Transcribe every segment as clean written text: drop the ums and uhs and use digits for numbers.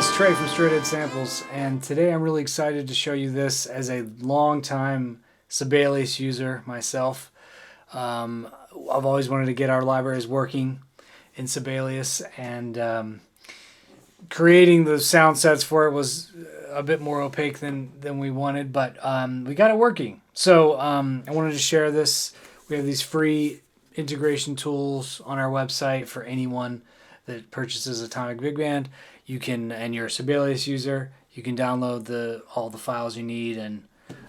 it's Trey from Straight Samples, and today I'm really excited to show you this as a long-time Sibelius user myself. I've always wanted to get our libraries working in Sibelius, and creating the sound sets for it was a bit more opaque than we wanted, but we got it working. So I wanted to share this. We have these free integration tools on our website for anyone that purchases Atomic Big Band. You can, and you're a Sibelius user, you can download all the files you need, and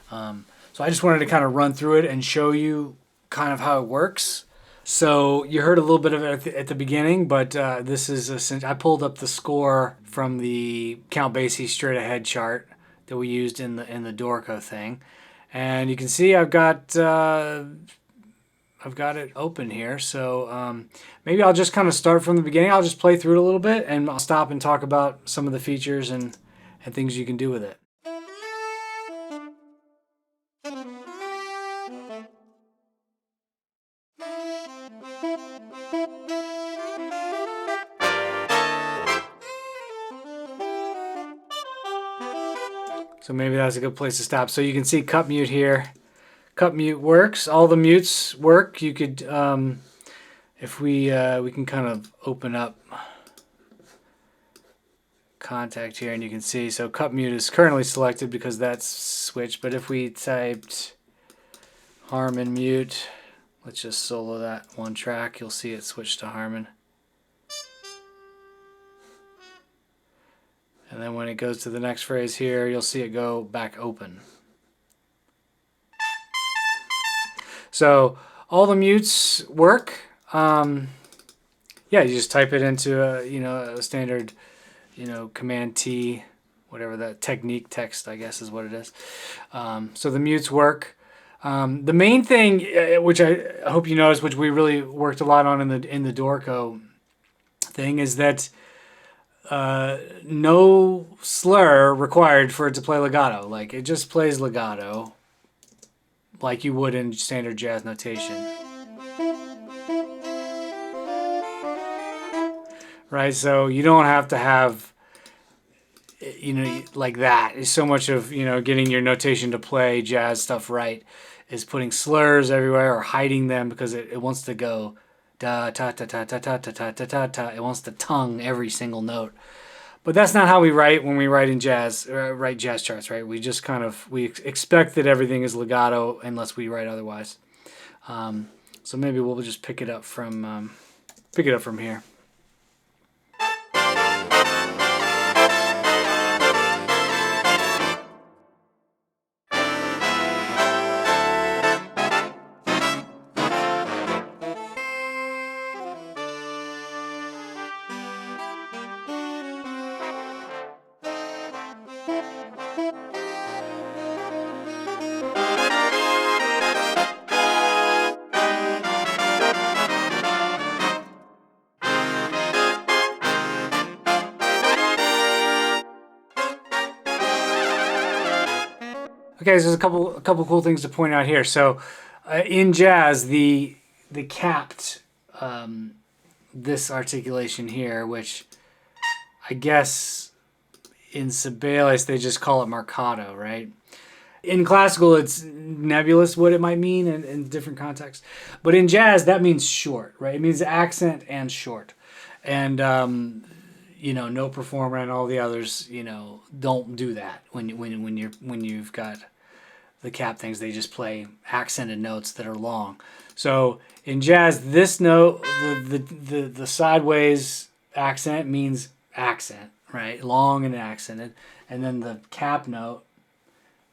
so I just wanted to kind of run through it and show you kind of how it works. So you heard a little bit of it at the beginning, but this is I pulled up the score from the Count Basie straight ahead chart that we used in the Dorco thing, and you can see I've got it open here, so maybe I'll just kind of start from the beginning. I'll just play through it a little bit, and I'll stop and talk about some of the features and things you can do with it. So maybe that's a good place to stop. So you can see cut mute here. Cut mute works. All the mutes work. You could, if we can kind of open up contact here, and you can see, so cut mute is currently selected because that's switched. But if we typed Harmon mute, let's just solo that one track, you'll see it switch to Harmon. And then when it goes to the next phrase here, you'll see it go back open. So all the mutes work. Yeah, you just type it into a standard, Command T, whatever that technique text, I guess is what it is. So the mutes work. The main thing, which I hope you noticed, which we really worked a lot on in the Dorco thing, is that no slur required for it to play legato. Like, it just plays legato like you would in standard jazz notation. Right, so you don't have to have, like that. So much of, getting your notation to play jazz stuff right is putting slurs everywhere or hiding them because it wants to go da ta ta ta ta ta ta ta ta ta ta. It wants to tongue every single note. But that's not how we write when we write in jazz, write jazz charts, right? We just we expect that everything is legato unless we write otherwise. So maybe we'll just pick it up from here. Okay, so there's a couple cool things to point out here. So in jazz, the capped this articulation here, which I guess in Sibelius they just call it marcato, right? In classical, it's nebulous what it might mean in different contexts. But in jazz, that means short, right? It means accent and short. And no performer and all the others, don't do that when you've got the cap things. They just play accented notes that are long. So in jazz, this note, the sideways accent means accent, right? Long and accented. And then the cap note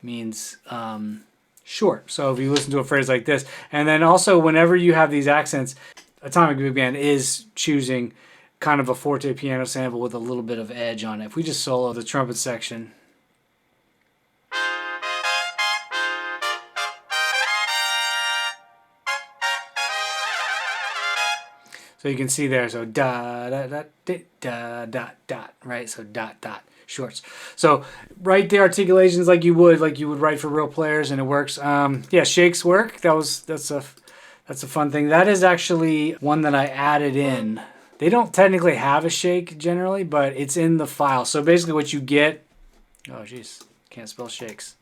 means short. So if you listen to a phrase like this, and then also whenever you have these accents, Atomic Big Band is choosing kind of a forte piano sample with a little bit of edge on it. If we just solo the trumpet section, so you can see there, so da da da da da dot, right? So dot dot shorts. So write the articulations like you would write for real players, and it works. Yeah, shakes work. That's a fun thing. That is actually one that I added in They don't technically have a shake generally, but it's in the file. So basically what you get, oh geez, can't spell shakes.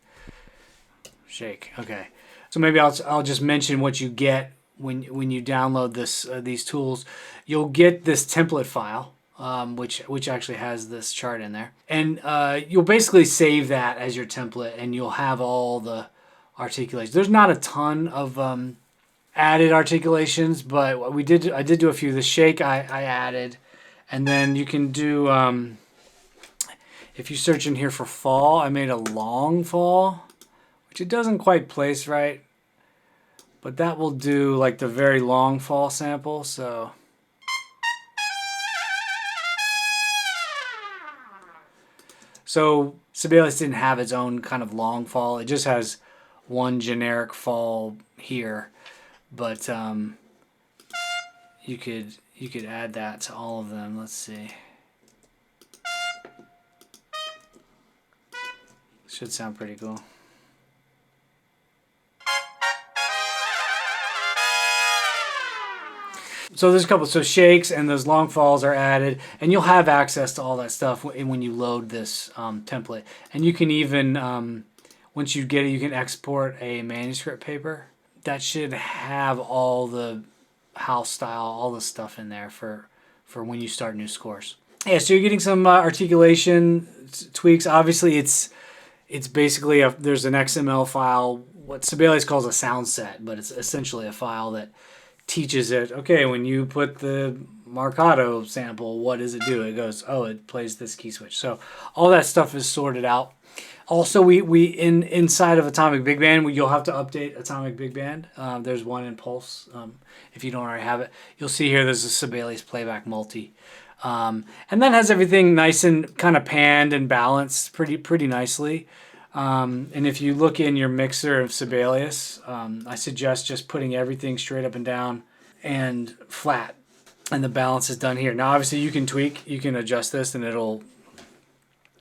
Shake, okay. So maybe I'll just mention what you get when you download these tools. You'll get this template file, which actually has this chart in there, and you'll basically save that as your template, and you'll have all the articulations. There's not a ton of added articulations, but I did do a few. The shake I added, and then you can do if you search in here for fall, I made a long fall, which it doesn't quite place right, but that will do like the very long fall sample. So Sibelius didn't have its own kind of long fall. It just has one generic fall here, but you could add that to all of them. Let's see. Should sound pretty cool. So there's a couple. So shakes and those long falls are added, and you'll have access to all that stuff when you load this template. And you can even, once you get it, you can export a manuscript paper. That should have all the house style, all the stuff in there for when you start new scores. Yeah, so you're getting some articulation tweaks. Obviously, it's basically there's an XML file, what Sibelius calls a sound set, but it's essentially a file that teaches it, okay, when you put the marcato sample, what does it do? It goes, oh, it plays this key switch. So all that stuff is sorted out. Also, we inside of Atomic Big Band, you'll have to update Atomic Big Band. There's one in Pulse. If you don't already have it, you'll see here there's a Sibelius Playback Multi. And that has everything nice and kind of panned and balanced pretty nicely. And if you look in your mixer of Sibelius, I suggest just putting everything straight up and down and flat, and the balance is done here. Now, obviously, you can tweak, you can adjust this, and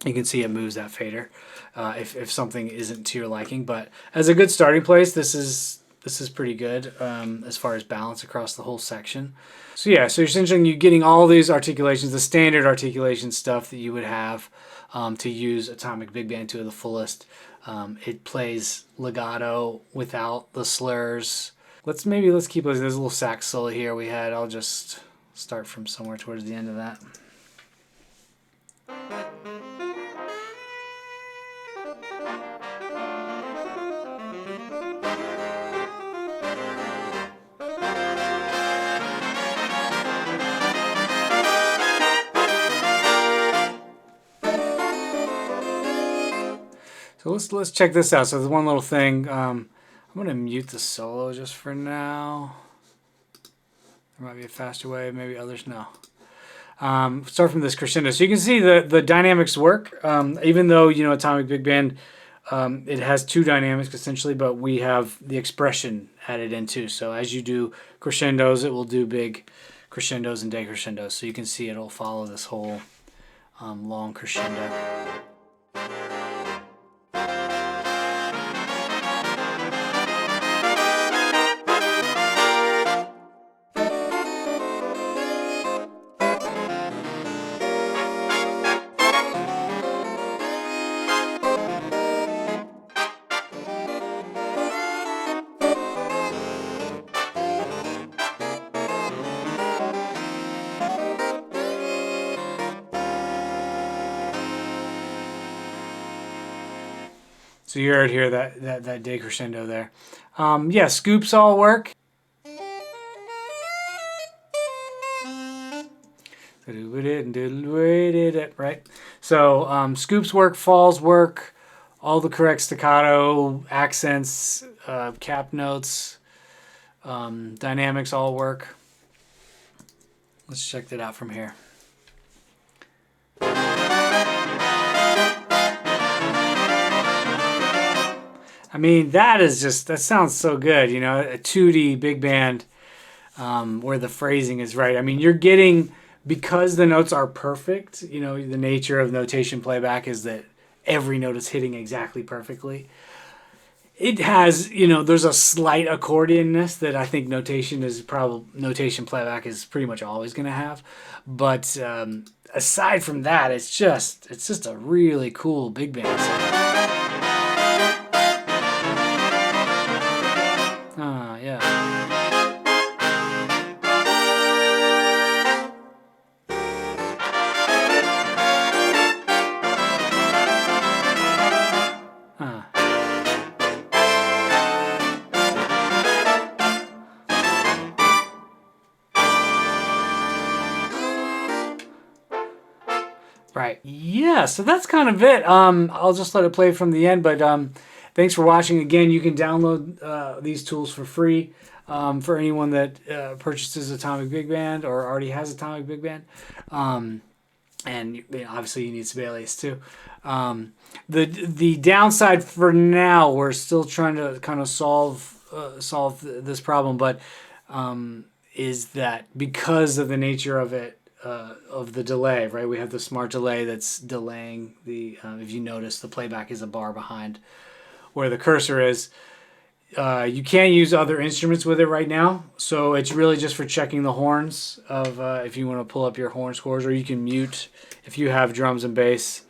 you can see it moves that fader if something isn't to your liking. But as a good starting place, this is pretty good as far as balance across the whole section. So yeah, so essentially you're getting all these articulations, the standard articulation stuff that you would have to use Atomic Big Band to the fullest. It plays legato without the slurs. Let's keep listening. There's a little sax solo here we had. I'll just start from somewhere towards the end of that. So let's check this out. So there's one little thing. I'm gonna mute the solo just for now. There might be a faster way. Maybe others no. Start from this crescendo. So you can see the dynamics work. Even though Atomic Big Band, it has two dynamics essentially, but we have the expression added in too. So as you do crescendos, it will do big crescendos and decrescendos. So you can see it'll follow this whole long crescendo. So you already hear that decrescendo there. Yeah, scoops all work. Right? So scoops work, falls work, all the correct staccato, accents, cap notes, dynamics all work. Let's check that out from here. I mean, that sounds so good, a 2D big band where the phrasing is right. I mean, you're getting, because the notes are perfect, the nature of notation playback is that every note is hitting exactly perfectly. It has, there's a slight accordionness that I think notation playback is pretty much always going to have. But aside from that, it's just a really cool big band sound. Yeah. Huh. Right. Yeah, so that's kind of it. I'll just let it play from the end, but thanks for watching. Again, you can download these tools for free for anyone that purchases Atomic Big Band or already has Atomic Big Band. And obviously you need Sibelius too. The downside for now, we're still trying to kind of solve this problem, but is that because of the nature of it, of the delay, right? We have the smart delay that's delaying the. If you notice, the playback is a bar behind where the cursor is. You can't use other instruments with it right now, so it's really just for checking the horns of if you want to pull up your horn scores, or you can mute if you have drums and bass.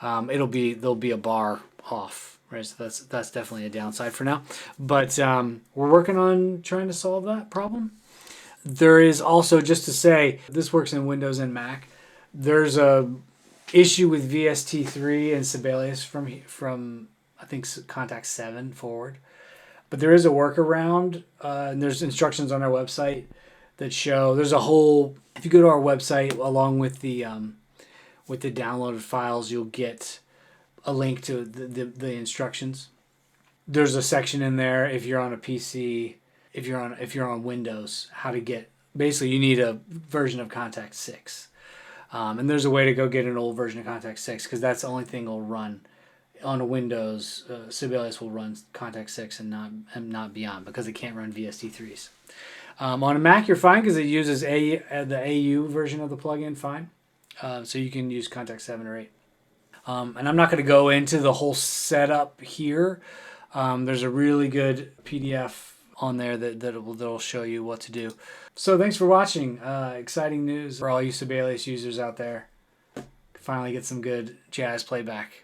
There'll be a bar off, right? So that's definitely a downside for now. But we're working on trying to solve that problem. There is also, just to say, this works in Windows and Mac. There's a issue with VST3 and Sibelius from I think Contact 7 forward. But there is a workaround, and there's instructions on our website that show. There's a whole. If you go to our website along with the downloaded files, you'll get a link to the instructions. There's a section in there if you're on a PC, if you're on Windows, how to get. Basically, you need a version of Contact 6, and there's a way to go get an old version of Contact 6 because that's the only thing that'll run on a Windows. Sibelius will run Contact 6 and not beyond because it can't run VST3s. On a Mac, you're fine because it uses the AU version of the plugin fine. So you can use Contact 7 or 8. And I'm not going to go into the whole setup here. There's a really good PDF on there that'll show you what to do. So thanks for watching. Exciting news for all you Sibelius users out there. Finally get some good jazz playback.